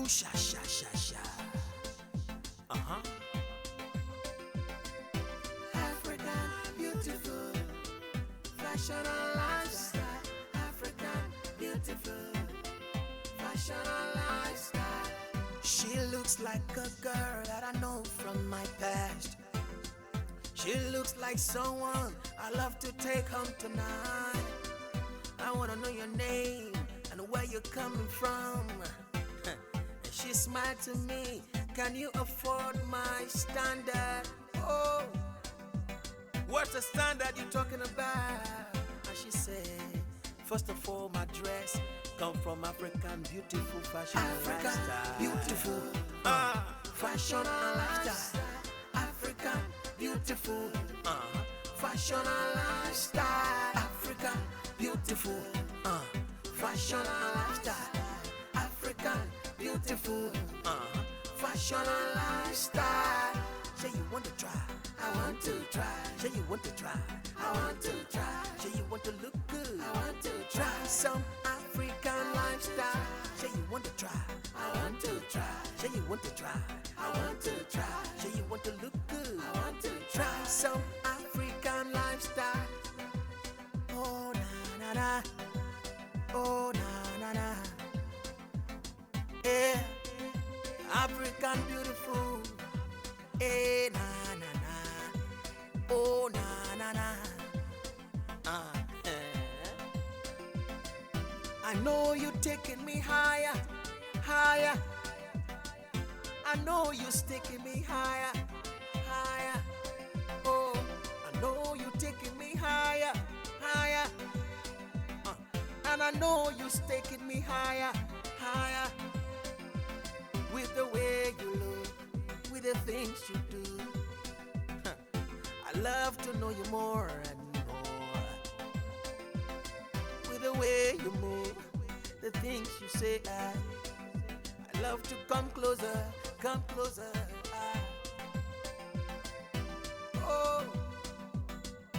Ooh, sha, sha, sha, sha. Uh-huh. African, beautiful, fashion and lifestyle. African, beautiful, fashion and lifestyle. She looks like a girl that I know from my past. She looks like someone I love to take home tonight. I wanna know your name and where you're coming from. And she smiled to me, can you afford my standard? Oh, what's the standard you talking about? And she said, first of all, my dress come from African beautiful fashion and lifestyle. Beautiful, Fashion and lifestyle. African, beautiful, fashion and lifestyle. African, beautiful, fashion and lifestyle. African, beautiful, fashion and lifestyle. Say you want to try, I want to try. say you want to try, I want to try. say you want to look good. I want to Try try. some African lifestyle. Say you want to try, I want to try. say you want to try, I want to try. say you want to look good. I want to Try try. some African lifestyle. Oh na na na, oh na na na. Yeah, African beautiful. Eh na na na, oh na na na. I know you taking me higher, higher. I know you taking me higher, higher. Oh, I know you taking me higher, higher. And I know you taking me higher, higher. With the way you look, with the things you do. I love to know you more and more. With the way you move, the things you say, I love to come closer, come closer. Oh,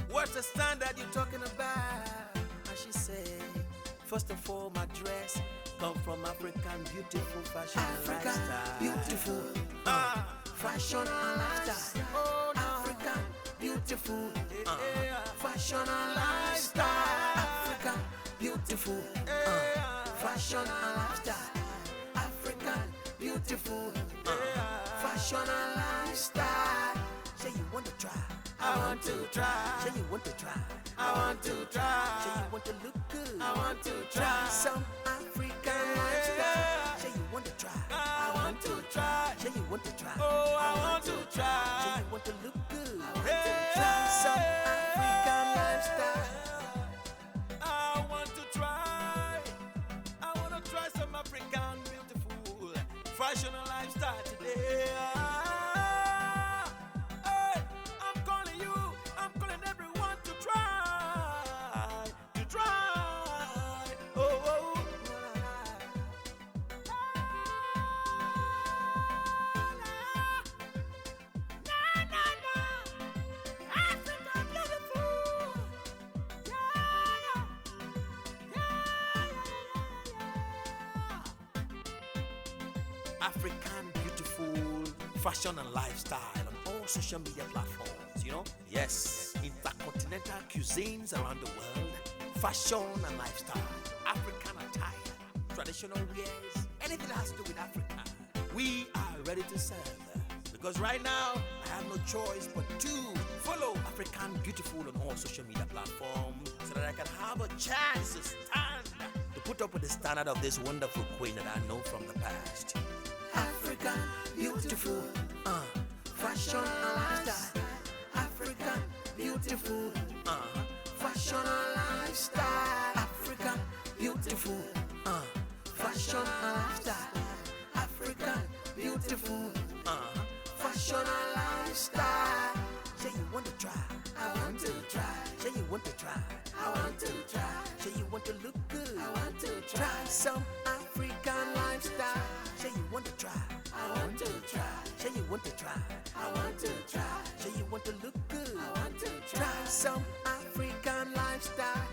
what's the standard you talking about? And she said, first of all, my dress come from African beautiful fashion and African, lifestyle. beautiful, Fashion and lifestyle. Oh, no. African, beautiful, Fashion and lifestyle. African, beautiful, Fashion and lifestyle. African, beautiful, Fashion and lifestyle. Say you want to try, I want to try. say you want to try, I want to say you try. want to look good. I want to Try try. some African lifestyle. Say you want to try, I want to try. say you want to try, Oh, I want to say try. you want to look good. Hey. Try some African lifestyle. I want to try. I want to try some African beautiful fashion and lifestyle today. Hey, I'm calling you. I'm calling everyone to try. To try. Oh, oh. Na, na, na. Africa beautiful. African beautiful fashion and lifestyle on all social media platforms, you know? Yes, intercontinental cuisines around the world, fashion and lifestyle, African attire, traditional wears, anything that has to do with Africa. We are ready to serve. Because right now, I have no choice but to follow African beautiful on all social media platforms so that I can have a chance to stand to put up with the standard of this wonderful queen that I know from the past. African, beautiful, fashion and lifestyle. African, beautiful, fashion and lifestyle. African, beautiful, fashion and lifestyle. African, beautiful, fashion and lifestyle. Say you want to try, I want to try. say you want to try, I want to try. say you want to look good. I want to Try try. some African lifestyle. Say you want to try, I want to try. say you want to try, I want to try. say you want to look good. I want to Try try. some African lifestyle.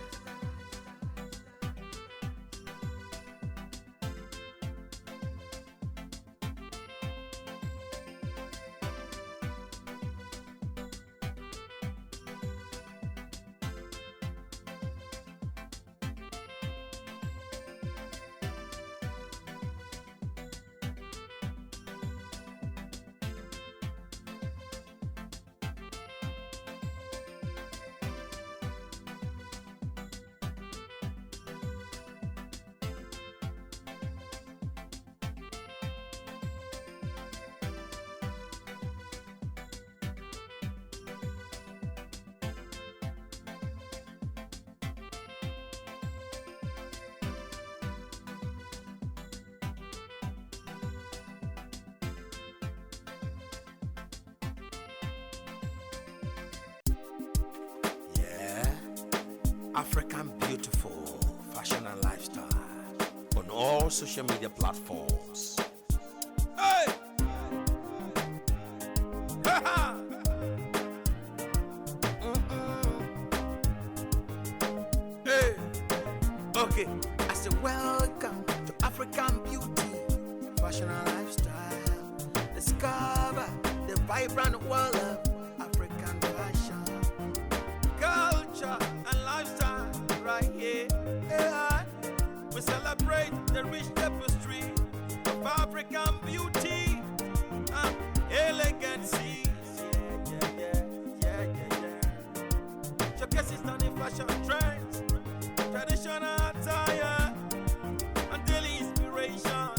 African beautiful fashion and lifestyle on all social media platforms. Hey! Ha-ha! Hey! Okay, I say welcome to African beauty, fashion and lifestyle. Discover the vibrant world of African fashion, Culture and lifestyle right here. Yeah. We celebrate the rich tapestry of African beauty and elegancy. Yeah. Showcases stunning fashion trends, traditional attire, and daily inspiration.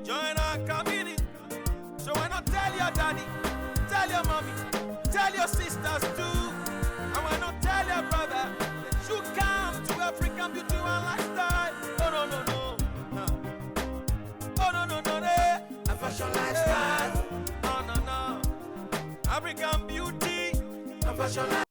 Join our community. So why not tell your daddy, tell your mommy, tell your sisters too. And why not tell your brother that you come to African beauty and lifestyle. Oh no. Oh no. a fashion lifestyle, Oh no. African beauty. a fashion lifestyle.